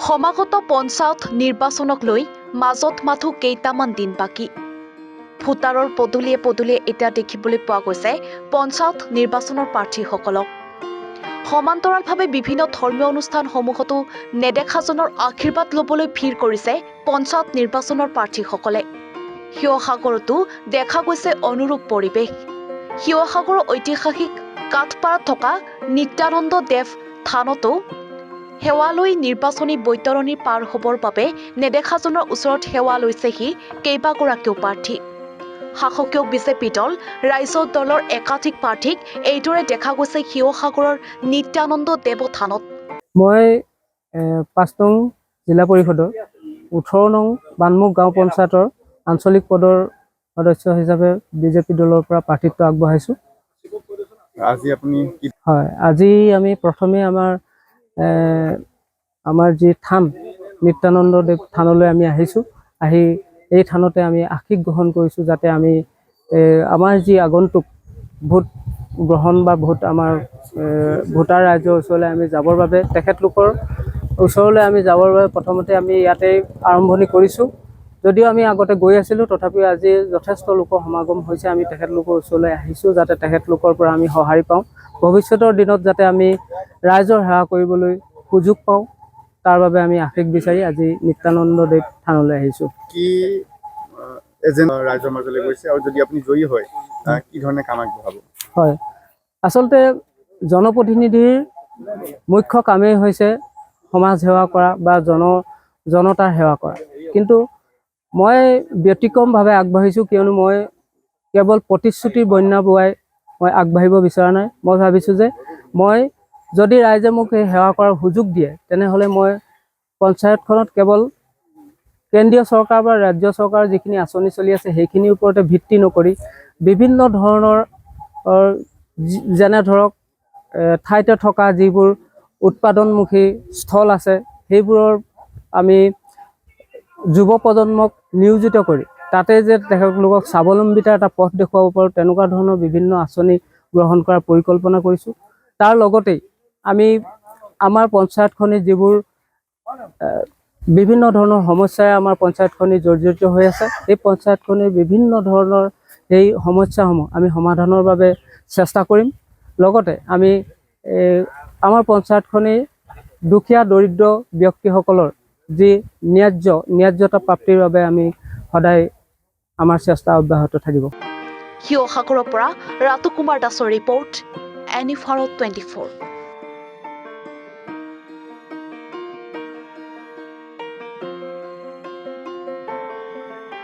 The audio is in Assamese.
সমাগত পঞ্চায়ত নিৰ্বাচনক লৈ মাজত মাথো কেইটামান দিন বাকী। ভোটাৰৰ পদূলিয়ে পদূলিয়ে এতিয়া দেখিবলৈ পোৱা গৈছে পঞ্চায়ত নিৰ্বাচনৰ প্ৰাৰ্থীসকলক। সমান্তৰালভাৱে বিভিন্ন ধৰ্মীয় অনুষ্ঠানসমূহতো নেদেখাজনৰ আশীৰ্বাদ ল'বলৈ ভিৰ কৰিছে পঞ্চায়ত নিৰ্বাচনৰ প্ৰাৰ্থীসকলে। শিৱসাগৰতো দেখা গৈছে অনুৰূপ পৰিৱেশ। শিৱসাগৰৰ ঐতিহাসিক কাঠপাৰাত থকা নিত্যানন্দ দেৱ থানতো সেৱা লৈ নিৰ্বাচনী বৈতৰণি পাৰ হ'বৰ বাবে নেদেখাজনৰ ওচৰত সেৱা লৈছেহি কেইবাগৰাকীও প্ৰাৰ্থী। শাসকীয় বিজেপি দল ৰাইজৰ দলৰ একাধিক প্ৰাৰ্থীক এইদৰে দেখা গৈছে শিৱসাগৰৰ নিত্যানন্দ দেৱ থানত। মই ৫ নং জিলা পৰিষদৰ ১৮ নং বানমুখ গাঁও পঞ্চায়তৰ আঞ্চলিক পদৰ সদস্য হিচাপে বিজেপি দলৰ পৰা প্ৰাৰ্থিত্ব আগবঢ়াইছোঁ। আজি আমি প্ৰথমে আমাৰ যি থান নিত্যানন্দ দেৱ থানলৈ আমি আহিছোঁ। আহি এই থানতে আমি আশীষ গ্ৰহণ কৰিছোঁ যাতে আমি আমাৰ যি আগন্তুক ভোট গ্ৰহণ বা আমাৰ ভোটাৰ ৰাইজৰ ওচৰলৈ আমি যাবৰ বাবে তেখেতলোকৰ ওচৰলৈ আমি যাবৰ বাবে প্ৰথমতে আমি ইয়াতে আৰম্ভণি কৰিছোঁ। যদিও আমি আগতে গৈ আছিলোঁ তথাপিও আজি যথেষ্ট লোকৰ সমাগম হৈছে। আমি তেখেতলোকৰ ওচৰলৈ আহিছোঁ যাতে তেখেতলোকৰ পৰা আমি সঁহাৰি পাওঁ। ভৱিষ্যতৰ দিনত যাতে আমি ৰাইজৰ সেৱা কৰিবলৈ সুযোগ পাওঁ তাৰ বাবে আমি আশীষ বিচাৰি আজি নিত্যানন্দ দেৱ থানলৈ আহিছোঁ। কি ৰাইজৰ মাজলৈ গৈছে আৰু যদি আপুনি জয়ী হয় কি ধৰণে কাম আগবঢ়াব? হয়, আচলতে জনপ্ৰতিনিধিৰ মুখ্য কামেই হৈছে সমাজ সেৱা কৰা বা জনতাৰ সেৱা কৰা। কিন্তু মই ব্যতিক্ৰমভাৱে আগবাঢ়িছোঁ, কিয়নো মই কেৱল প্ৰতিশ্ৰুতিৰ বন্যা বোৱাই মই আগবাঢ়িব বিচৰা নাই। মই ভাবিছোঁ যে মই যদি ৰাইজে মোক এই সেৱা কৰাৰ সুযোগ দিয়ে তেনেহ'লে মই পঞ্চায়তখনত কেৱল কেন্দ্ৰীয় চৰকাৰ বা ৰাজ্য চৰকাৰৰ যিখিনি আঁচনি চলি আছে সেইখিনিৰ ওপৰতে ভিত্তি নকৰি বিভিন্ন ধৰণৰ যেনে ধৰক ঠাইতে থকা যিবোৰ উৎপাদনমুখী স্থল আছে সেইবোৰৰ আমি যুৱ প্ৰজন্মক নিয়োজিত কৰি তাতে যে তেখেতলোকক স্বাৱলম্বিতাৰ এটা পথ দেখুৱাব পাৰোঁ তেনেকুৱা ধৰণৰ বিভিন্ন আঁচনি গ্ৰহণ কৰাৰ পৰিকল্পনা কৰিছোঁ। তাৰ লগতেই আমি আমাৰ পঞ্চায়তখনি যিবোৰ বিভিন্ন ধৰণৰ সমস্যাৰে আমাৰ পঞ্চায়তখনি জৰ্জৰিত হৈ আছে, এই পঞ্চায়তখনিৰ বিভিন্ন ধৰণৰ এই সমস্যাসমূহ আমি সমাধানৰ বাবে চেষ্টা কৰিম। লগতে আমি আমাৰ পঞ্চায়তখনি দুখীয়া দৰিদ্ৰ ব্যক্তিসকলৰ যি ন্যায্যতা প্ৰাপ্তিৰ বাবে আমি সদায় আমাৰ চেষ্টা অব্যাহত থাকিব। শিৱসাগৰৰ পৰা ৰাতু কুমাৰ দাসৰ ৰিপৰ্ট, NE 24।